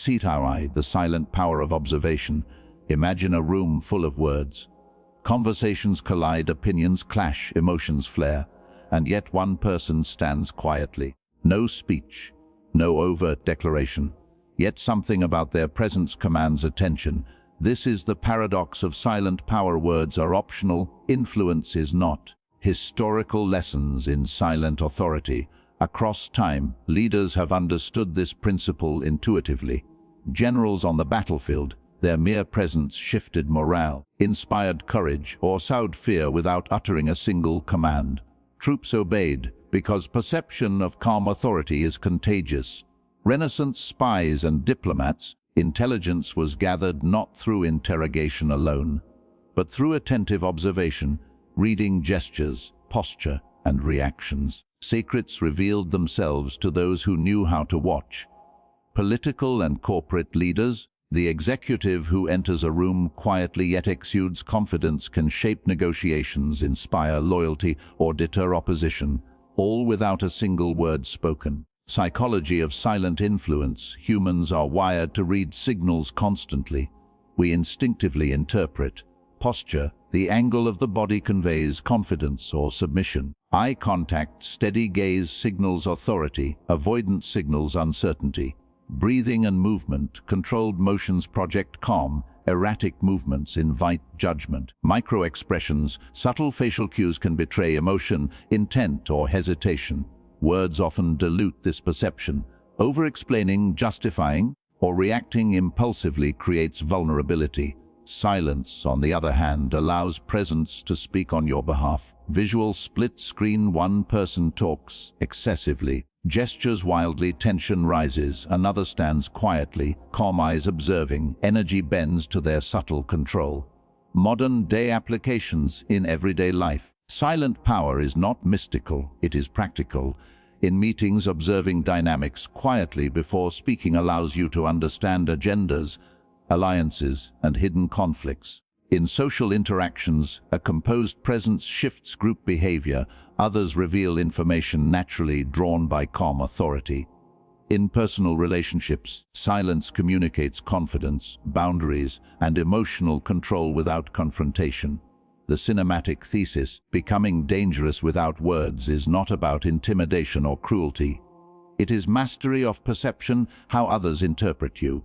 the silent power of observation. Imagine a room full of words. Conversations collide, opinions clash, emotions flare, and yet one person stands quietly. No speech, no overt declaration, yet something about their presence commands attention. This is the paradox of silent power. Words are optional, influence is not. Historical lessons in silent authority. Across time, leaders have understood this principle intuitively. Generals on the battlefield, their mere presence shifted morale, inspired courage, or sowed fear without uttering a single command. Troops obeyed because perception of calm authority is contagious. Renaissance spies and diplomats, intelligence was gathered not through interrogation alone, but through attentive observation, reading gestures, posture, and reactions. Secrets revealed themselves to those who knew how to watch. Political and corporate leaders, the executive who enters a room quietly yet exudes confidence, can shape negotiations, inspire loyalty, or deter opposition, all without a single word spoken. Psychology of silent influence. Humans are wired to read signals constantly. We instinctively interpret. Posture, the angle of the body, conveys confidence or submission. Eye contact, steady gaze signals authority, avoidance signals uncertainty. Breathing and movement, controlled motions project calm, erratic movements invite judgment. Micro-expressions, subtle facial cues can betray emotion, intent, or hesitation. Words often dilute this perception. Over-explaining, justifying, or reacting impulsively creates vulnerability. Silence, on the other hand, allows presence to speak on your behalf. Visual split screen, one person talks excessively, gestures wildly, tension rises, another stands quietly, calm eyes observing, energy bends to their subtle control. Modern-day applications in everyday life. Silent power is not mystical, it is practical. In meetings, observing dynamics quietly before speaking allows you to understand agendas, alliances, and hidden conflicts. In social interactions, a composed presence shifts group behavior, others reveal information naturally drawn by calm authority. In personal relationships, silence communicates confidence, boundaries, and emotional control without confrontation. The cinematic thesis, becoming dangerous without words, is not about intimidation or cruelty. It is mastery of perception, how others interpret you.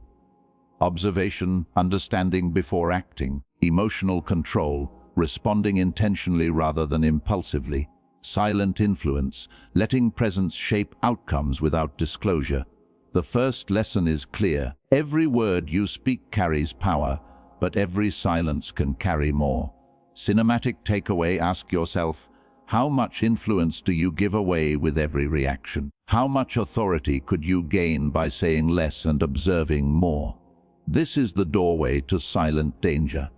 Observation, understanding before acting, emotional control, responding intentionally rather than impulsively. Silent influence, letting presence shape outcomes without disclosure. The first lesson is clear. Every word you speak carries power, but every silence can carry more. Cinematic takeaway: ask yourself, how much influence do you give away with every reaction? How much authority could you gain by saying less and observing more? This is the doorway to silent danger.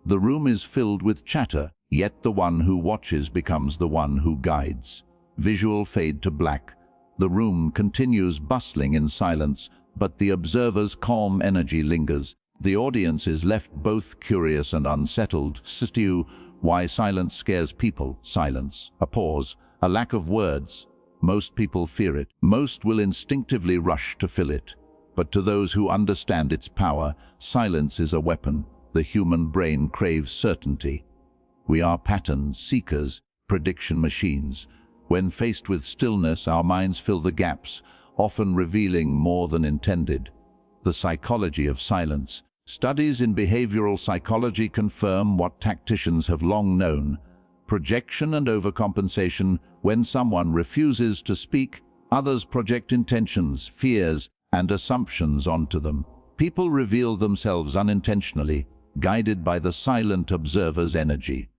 The room is filled with chatter, yet the one who watches becomes the one who guides. Visual fade to black. The room continues bustling in silence, but the observer's calm energy lingers. The audience is left both curious and unsettled. Stew, why silence scares people. Silence, a pause, a lack of words. Most people fear it. Most will instinctively rush to fill it. But to those who understand its power, silence is a weapon. The human brain craves certainty. We are pattern seekers, prediction machines. When faced with stillness, our minds fill the gaps, often revealing more than intended. The psychology of silence. Studies in behavioral psychology confirm what tacticians have long known. Projection and overcompensation. When someone refuses to speak, others project intentions, fears, and assumptions onto them. People reveal themselves unintentionally, guided by the silent observer's energy.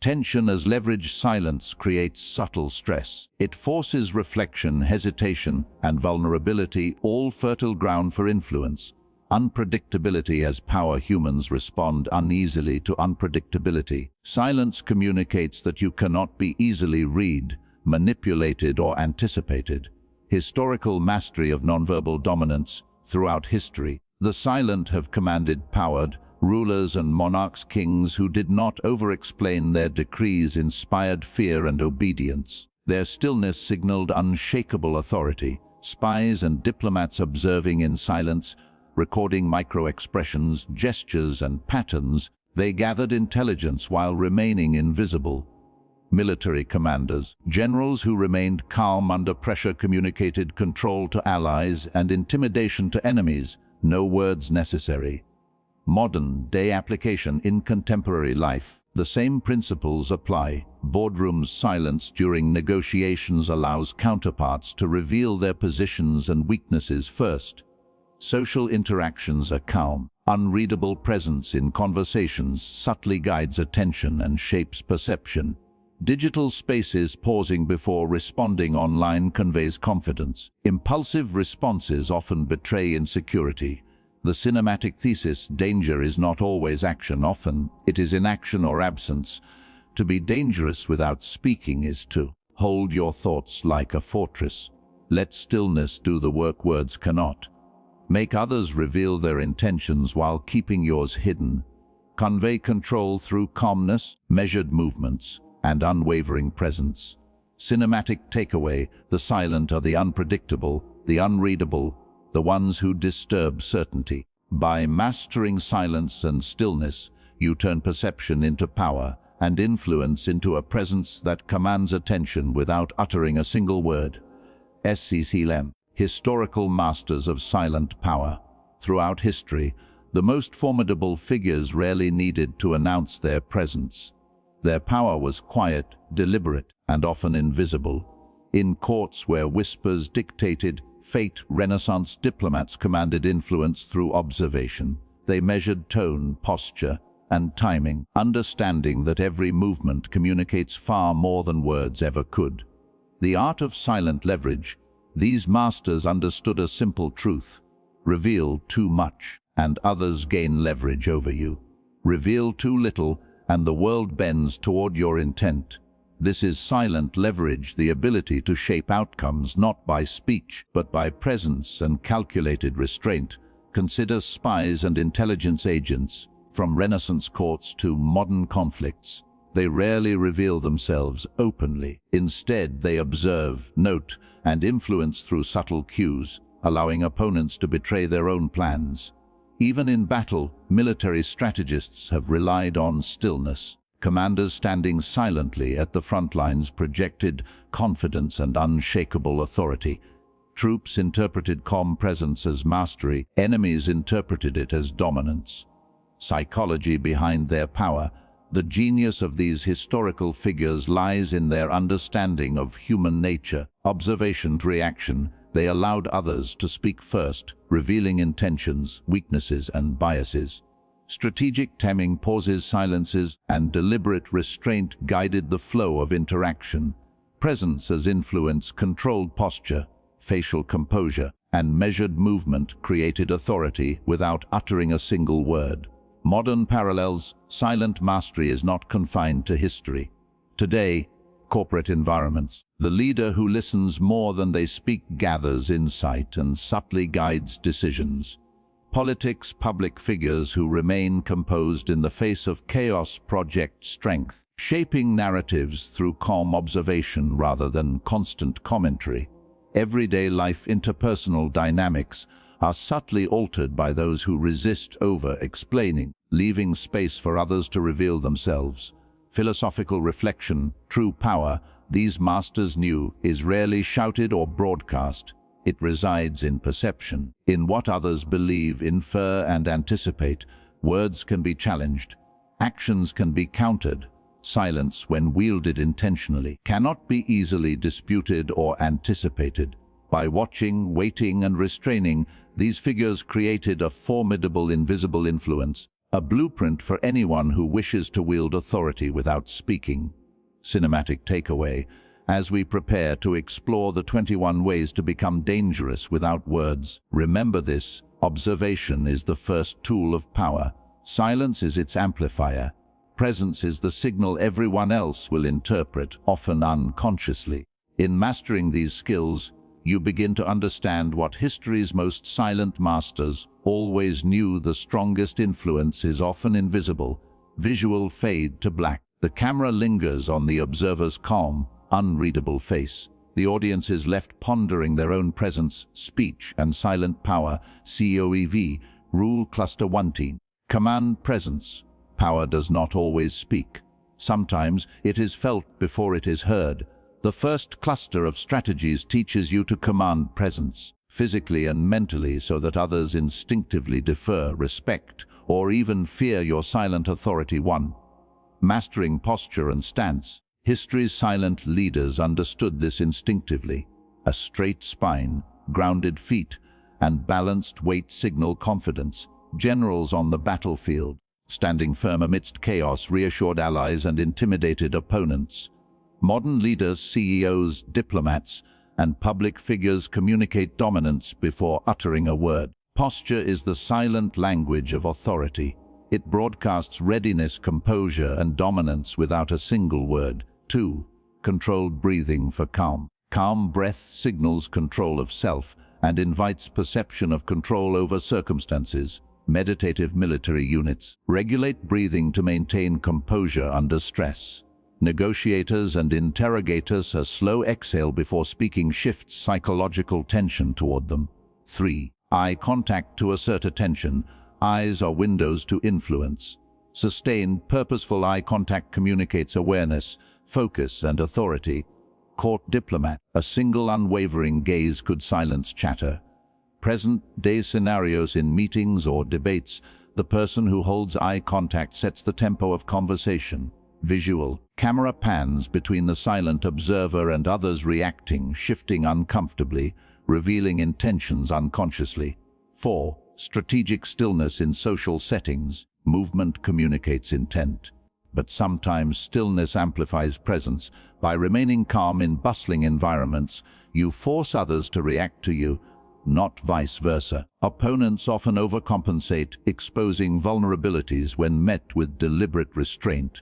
Tension as leverage. Silence creates subtle stress. It forces reflection, hesitation, and vulnerability, all fertile ground for influence. Unpredictability as power. Humans respond uneasily to unpredictability. Silence communicates that you cannot be easily read, manipulated, or anticipated. Historical mastery of nonverbal dominance. Throughout history, the silent have commanded power. Rulers and monarchs, kings who did not over-explain their decrees inspired fear and obedience. Their stillness signaled unshakable authority. Spies and diplomats observing in silence recording micro-expressions, gestures, and patterns. They gathered intelligence while remaining invisible. Military commanders, generals who remained calm under pressure, communicated control to allies and intimidation to enemies, no words necessary. Modern-day application in contemporary life. The same principles apply. Boardrooms' silence during negotiations allows counterparts to reveal their positions and weaknesses first. Social interactions are calm. Unreadable presence in conversations subtly guides attention and shapes perception. Digital spaces, pausing before responding online, conveys confidence. Impulsive responses often betray insecurity. The cinematic thesis, danger is not always action, often it is inaction or absence. To be dangerous without speaking is to hold your thoughts like a fortress. Let stillness do the work words cannot. Make others reveal their intentions while keeping yours hidden. Convey control through calmness, measured movements, and unwavering presence. Cinematic takeaway, the silent are the unpredictable, the unreadable, the ones who disturb certainty. By mastering silence and stillness, you turn perception into power and influence into a presence that commands attention without uttering a single word. SCC Lem. Historical masters of silent power. Throughout history, the most formidable figures rarely needed to announce their presence. Their power was quiet, deliberate, and often invisible. In courts where whispers dictated fate, Renaissance diplomats commanded influence through observation. They measured tone, posture, and timing, understanding that every movement communicates far more than words ever could. The art of silent leverage. These masters understood a simple truth: reveal too much, and others gain leverage over you. Reveal too little, and the world bends toward your intent. This is silent leverage, the ability to shape outcomes not by speech, but by presence and calculated restraint. Consider spies and intelligence agents. From Renaissance courts to modern conflicts, they rarely reveal themselves openly. Instead, they observe, note, and influence through subtle cues, allowing opponents to betray their own plans. Even in battle, military strategists have relied on stillness. Commanders standing silently at the front lines projected confidence and unshakable authority. Troops interpreted calm presence as mastery, enemies interpreted it as dominance. Psychology behind their power. The genius of these historical figures lies in their understanding of human nature. Observation to reaction. They allowed others to speak first, revealing intentions, weaknesses, and biases. Strategic timing, pauses, silences, and deliberate restraint guided the flow of interaction. Presence as influence, controlled posture, facial composure, and measured movement created authority without uttering a single word. Modern parallels. Silent mastery is not confined to history. Today, corporate environments. The leader who listens more than they speak gathers insight and subtly guides decisions. Politics. Public figures who remain composed in the face of chaos project strength, shaping narratives through calm observation rather than constant commentary. Everyday life. Interpersonal dynamics are subtly altered by those who resist over-explaining, leaving space for others to reveal themselves. Philosophical reflection. True power, these masters knew, is rarely shouted or broadcast. It resides in perception, in what others believe, infer, and anticipate. Words can be challenged. Actions can be countered. Silence, when wielded intentionally, cannot be easily disputed or anticipated. By watching, waiting, and restraining, these figures created a formidable invisible influence, a blueprint for anyone who wishes to wield authority without speaking. Cinematic takeaway. As we prepare to explore the 21 ways to become dangerous without words, remember this: observation is the first tool of power. Silence is its amplifier. Presence is the signal everyone else will interpret, often unconsciously. In mastering these skills, you begin to understand what history's most silent masters always knew: the strongest influence is often invisible. Visual fade to black. The camera lingers on the observer's calm, unreadable face. The audience is left pondering their own presence, speech, and silent power. COEV, Rule Cluster 1. Command presence. Power does not always speak. Sometimes it is felt before it is heard. The first cluster of strategies teaches you to command presence, physically and mentally, so that others instinctively defer, respect, or even fear your silent authority. 1. Mastering posture and stance. History's silent leaders understood this instinctively. A straight spine, grounded feet, and balanced weight signal confidence. Generals on the battlefield, standing firm amidst chaos, reassured allies and intimidated opponents. Modern leaders, CEOs, diplomats, and public figures communicate dominance before uttering a word. Posture is the silent language of authority. It broadcasts readiness, composure, and dominance without a single word. 2. Controlled breathing for calm. Calm breath signals control of self and invites perception of control over circumstances. Meditative military units regulate breathing to maintain composure under stress. Negotiators and interrogators, a slow exhale before speaking shifts psychological tension toward them. 3. Eye contact to assert attention. Eyes are windows to influence. Sustained, purposeful eye contact communicates awareness, focus, and authority. Court diplomat. A single unwavering gaze could silence chatter. Present-day scenarios in meetings or debates. The person who holds eye contact sets the tempo of conversation. Visual. Camera pans between the silent observer and others reacting, shifting uncomfortably, revealing intentions unconsciously. 4. Strategic stillness in social settings. Movement communicates intent. But sometimes stillness amplifies presence. By remaining calm in bustling environments, you force others to react to you, not vice versa. Opponents often overcompensate, exposing vulnerabilities when met with deliberate restraint.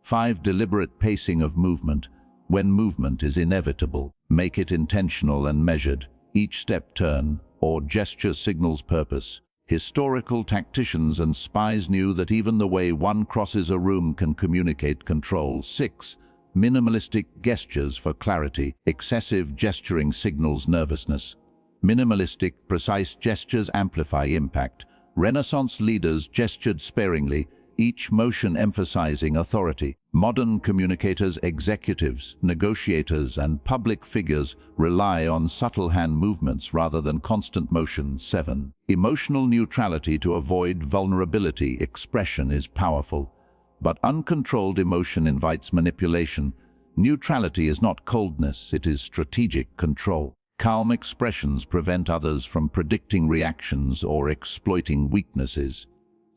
5. Deliberate pacing of movement. When movement is inevitable, make it intentional and measured. Each step, turn, or gesture signals purpose. Historical tacticians and spies knew that even the way one crosses a room can communicate control. 6. Minimalistic gestures for clarity. Excessive gesturing signals nervousness. Minimalistic, precise gestures amplify impact. Renaissance leaders gestured sparingly, each motion emphasizing authority. Modern communicators, executives, negotiators, and public figures rely on subtle hand movements rather than constant motion. 7. Emotional neutrality to avoid vulnerability. Expression is powerful, but uncontrolled emotion invites manipulation. Neutrality is not coldness, it is strategic control. Calm expressions prevent others from predicting reactions or exploiting weaknesses.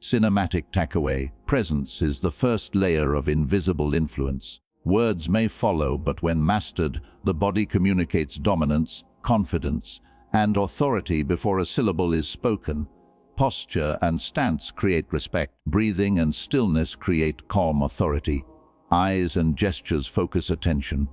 Cinematic takeaway. Presence is the first layer of invisible influence. Words may follow, but when mastered, the body communicates dominance, confidence, and authority before a syllable is spoken. Posture and stance create respect. Breathing and stillness create calm authority. Eyes and gestures focus attention.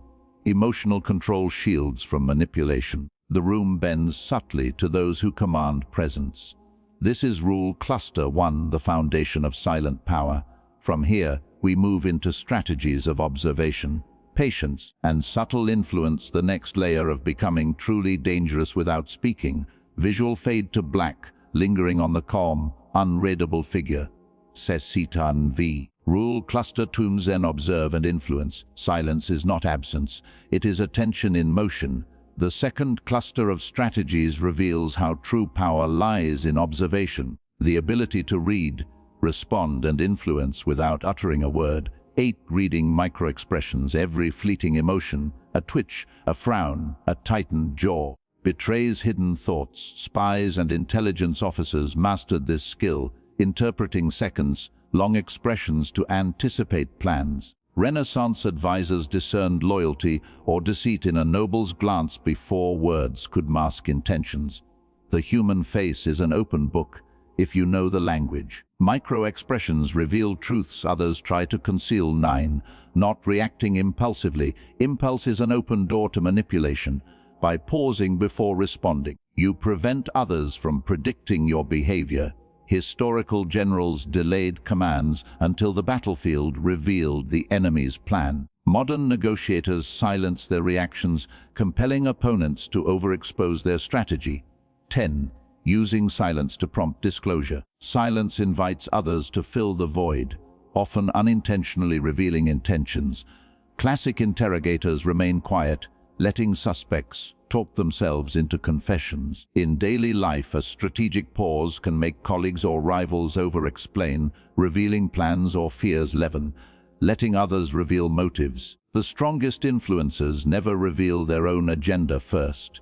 Emotional control shields from manipulation. The room bends subtly to those who command presence. This is Rule Cluster 1, the foundation of silent power. From here, we move into strategies of observation, patience, and subtle influence, the next layer of becoming truly dangerous without speaking. Visual fade to black, lingering on the calm, unreadable figure. Sesitan V. Rule Cluster 2, Zen, observe and influence. Silence is not absence, it is attention in motion. The second cluster of strategies reveals how true power lies in observation, the ability to read, respond, and influence without uttering a word. 8. Reading microexpressions. Every fleeting emotion, a twitch, a frown, a tightened jaw, betrays hidden thoughts. Spies and intelligence officers mastered this skill, interpreting seconds-long expressions to anticipate plans. Renaissance advisors discerned loyalty or deceit in a noble's glance before words could mask intentions. The human face is an open book, if you know the language. Micro-expressions reveal truths others try to conceal. 9. Not reacting impulsively. Impulse is an open door to manipulation. By pausing before responding, you prevent others from predicting your behavior. Historical generals delayed commands until the battlefield revealed the enemy's plan. Modern negotiators silence their reactions, compelling opponents to overexpose their strategy. 10. Using silence to prompt disclosure. Silence invites others to fill the void, often unintentionally revealing intentions. Classic interrogators remain quiet, letting suspects talk themselves into confessions. In daily life, a strategic pause can make colleagues or rivals over-explain, revealing plans or fears letting others reveal motives. The strongest influencers never reveal their own agenda first.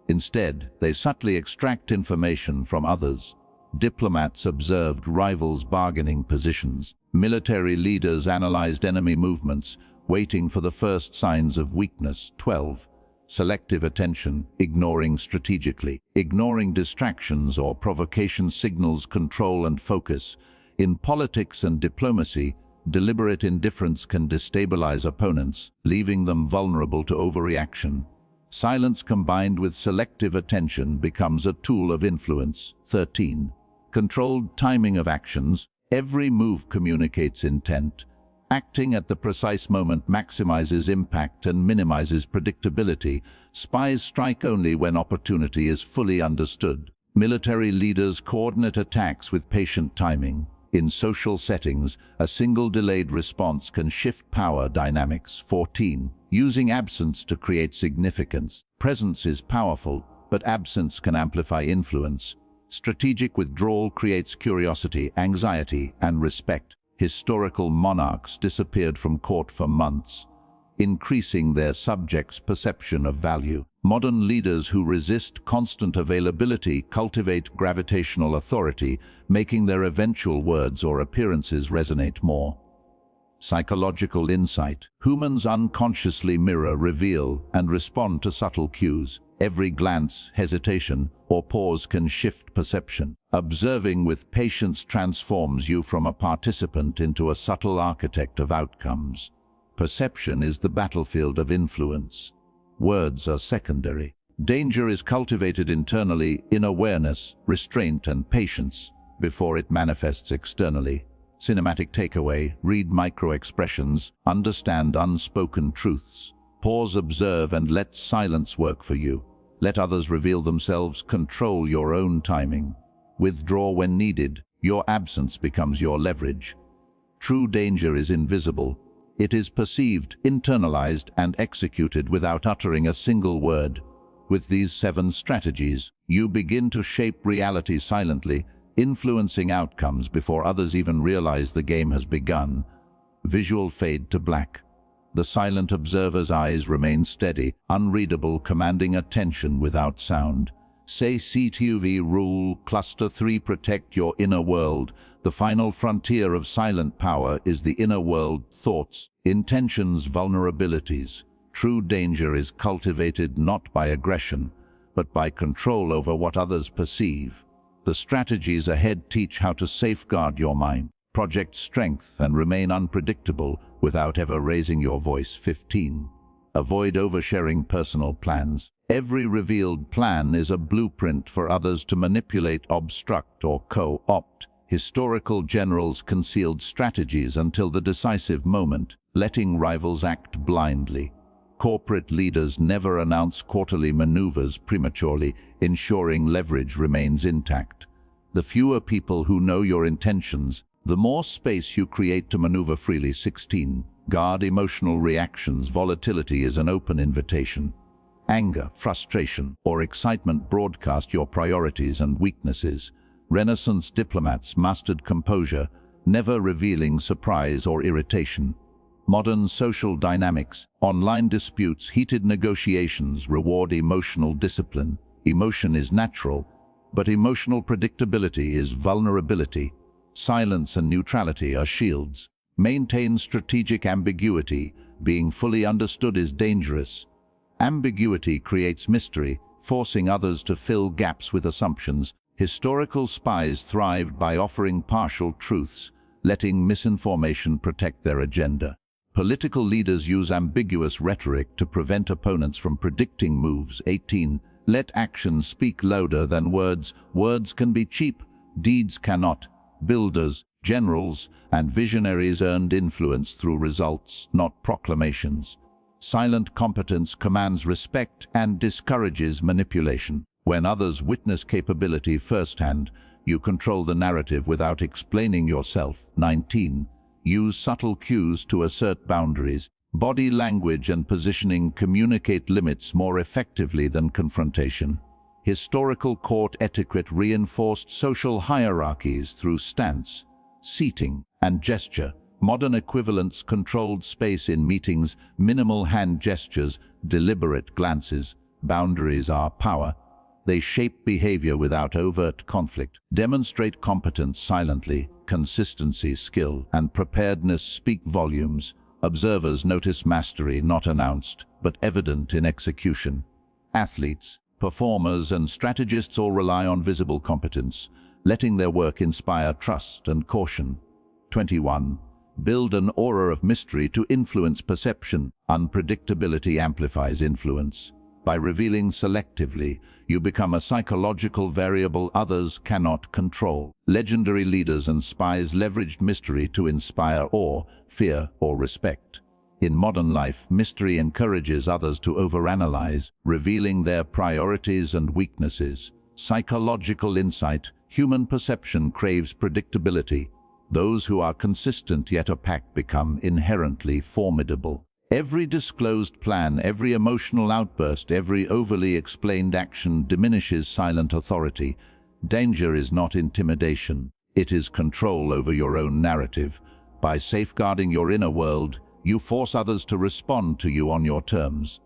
Instead, they subtly extract information from others. Diplomats observed rivals' bargaining positions. Military leaders analyzed enemy movements, waiting for the first signs of weakness. 12. Selective attention, ignoring strategically. Ignoring distractions or provocation signals control and focus. In politics and diplomacy, deliberate indifference can destabilize opponents, leaving them vulnerable to overreaction. Silence combined with selective attention becomes a tool of influence. 13. Controlled timing of actions. Every move communicates intent. Acting at the precise moment maximizes impact and minimizes predictability. Spies strike only when opportunity is fully understood. Military leaders coordinate attacks with patient timing. In social settings, a single delayed response can shift power dynamics. 14. Using absence to create significance. Presence is powerful, but absence can amplify influence. Strategic withdrawal creates curiosity, anxiety, and respect. Historical monarchs disappeared from court for months, increasing their subjects' perception of value. Modern leaders who resist constant availability cultivate gravitational authority, making their eventual words or appearances resonate more. Psychological insight. Humans unconsciously mirror, reveal, and respond to subtle cues. Every glance, hesitation, or pause can shift perception. Observing with patience transforms you from a participant into a subtle architect of outcomes. Perception is the battlefield of influence. Words are secondary. Danger is cultivated internally in awareness, restraint, and patience before it manifests externally. Cinematic takeaway: read micro-expressions, understand unspoken truths. Pause, observe, and let silence work for you. Let others reveal themselves, control your own timing. Withdraw when needed. Your absence becomes your leverage. True danger is invisible. It is perceived, internalized, and executed without uttering a single word. With these 7 strategies, you begin to shape reality silently, influencing outcomes before others even realize the game has begun. Visual fade to black. The silent observer's eyes remain steady, unreadable, commanding attention without sound. Say CTUV rule, cluster 3, protect your inner world. The final frontier of silent power is the inner world: thoughts, intentions, vulnerabilities. True danger is cultivated not by aggression, but by control over what others perceive. The strategies ahead teach how to safeguard your mind, project strength, and remain unpredictable without ever raising your voice. 15. Avoid oversharing personal plans. Every revealed plan is a blueprint for others to manipulate, obstruct, or co-opt. Historical generals concealed strategies until the decisive moment, letting rivals act blindly. Corporate leaders never announce quarterly maneuvers prematurely, ensuring leverage remains intact. The fewer people who know your intentions, the more space you create to maneuver freely. 16. Guard emotional reactions. Volatility is an open invitation. Anger, frustration, or excitement broadcast your priorities and weaknesses. Renaissance diplomats mastered composure, never revealing surprise or irritation. Modern social dynamics, online disputes, heated negotiations reward emotional discipline. Emotion is natural, but emotional predictability is vulnerability. Silence and neutrality are shields. Maintain strategic ambiguity. Being fully understood is dangerous. Ambiguity creates mystery, forcing others to fill gaps with assumptions. Historical spies thrived by offering partial truths, letting misinformation protect their agenda. Political leaders use ambiguous rhetoric to prevent opponents from predicting moves. 18. Let actions speak louder than words. Words can be cheap, deeds cannot. Builders, Generals and visionaries earned influence through results, not proclamations. Silent competence commands respect and discourages manipulation. When others witness capability firsthand, you control the narrative without explaining yourself. 19. Use subtle cues to assert boundaries. Body language and positioning communicate limits more effectively than confrontation. Historical court etiquette reinforced social hierarchies through stance, seating, and gesture. Modern equivalents controlled space in meetings, minimal hand gestures, deliberate glances. Boundaries are power. They shape behavior without overt conflict. Demonstrate competence silently. Consistency, skill, and preparedness speak volumes. Observers notice mastery not announced, but evident in execution. Athletes, performers, and strategists all rely on visible competence, letting their work inspire trust and caution. 21. Build an aura of mystery to influence perception. Unpredictability amplifies influence. By revealing selectively, you become a psychological variable others cannot control. Legendary leaders and spies leveraged mystery to inspire awe, fear, or respect. In modern life, mystery encourages others to overanalyze, revealing their priorities and weaknesses. Psychological insight. Human perception craves predictability. Those who are consistent yet opaque become inherently formidable. Every disclosed plan, every emotional outburst, every overly explained action diminishes silent authority. Danger is not intimidation. It is control over your own narrative. By safeguarding your inner world, you force others to respond to you on your terms.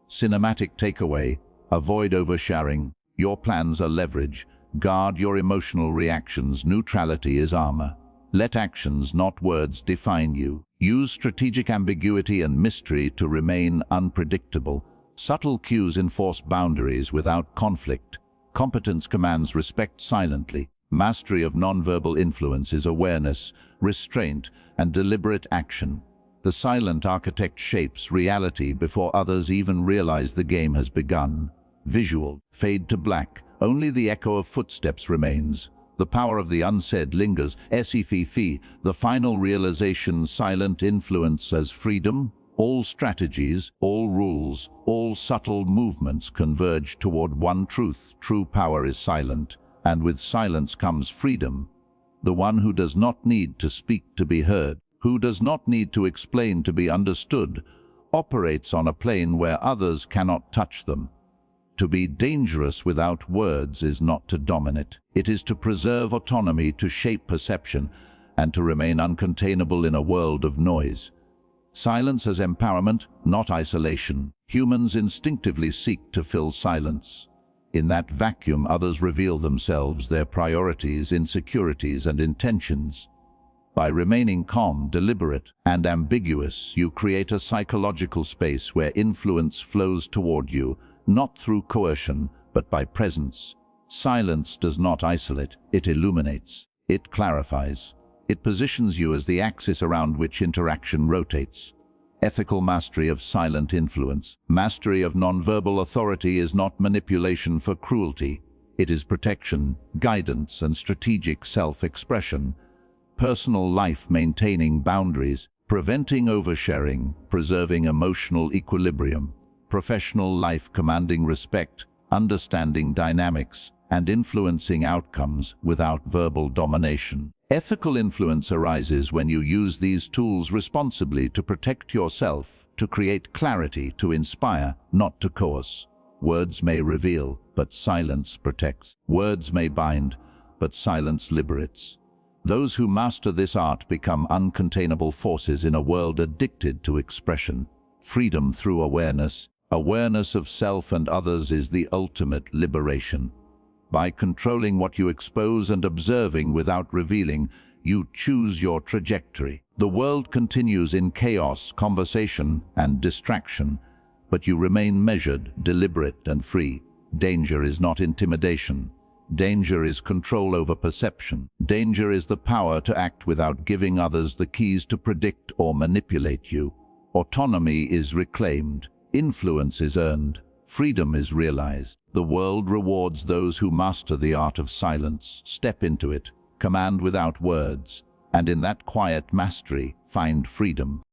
Cinematic takeaway: avoid oversharing. Your plans are leverage. Guard your emotional reactions. Neutrality is armor. Let actions, not words, define you. Use strategic ambiguity and mystery to remain unpredictable. Subtle cues enforce boundaries without conflict. Competence commands respect silently. Mastery of nonverbal influence is awareness, restraint, and deliberate action. The silent architect shapes reality before others even realize the game has begun. Visual. Fade to black. Only the echo of footsteps remains. The power of the unsaid lingers. SEFF, the final realization. Silent influence as freedom. All strategies, all rules, all subtle movements converge toward one truth. True power is silent, and with silence comes freedom. The one who does not need to speak to be heard, who does not need to explain to be understood, operates on a plane where others cannot touch them. To be dangerous without words is not to dominate. It is to preserve autonomy, to shape perception, and to remain uncontainable in a world of noise. Silence as empowerment, not isolation. Humans instinctively seek to fill silence. In that vacuum, others reveal themselves, their priorities, insecurities, and intentions. By remaining calm, deliberate, and ambiguous, you create a psychological space where influence flows toward you, not through coercion, but by presence. Silence does not isolate, it illuminates, it clarifies. It positions you as the axis around which interaction rotates. Ethical mastery of silent influence. Mastery of nonverbal authority is not manipulation for cruelty. It is protection, guidance, and strategic self-expression. Personal life maintaining boundaries, preventing oversharing, preserving emotional equilibrium. Professional life commanding respect, understanding dynamics, and influencing outcomes without verbal domination. Ethical influence arises when you use these tools responsibly to protect yourself, to create clarity, to inspire, not to coerce. Words may reveal, but silence protects. Words may bind, but silence liberates. Those who master this art become uncontainable forces in a world addicted to expression. Freedom through awareness. Awareness of self and others is the ultimate liberation. By controlling what you expose and observing without revealing, you choose your trajectory. The world continues in chaos, conversation, and distraction, but you remain measured, deliberate, and free. Danger is not intimidation. Danger is control over perception. Danger is the power to act without giving others the keys to predict or manipulate you. Autonomy is reclaimed. Influence is earned. Freedom is realized. The world rewards those who master the art of silence, step into it, command without words, and in that quiet mastery find freedom.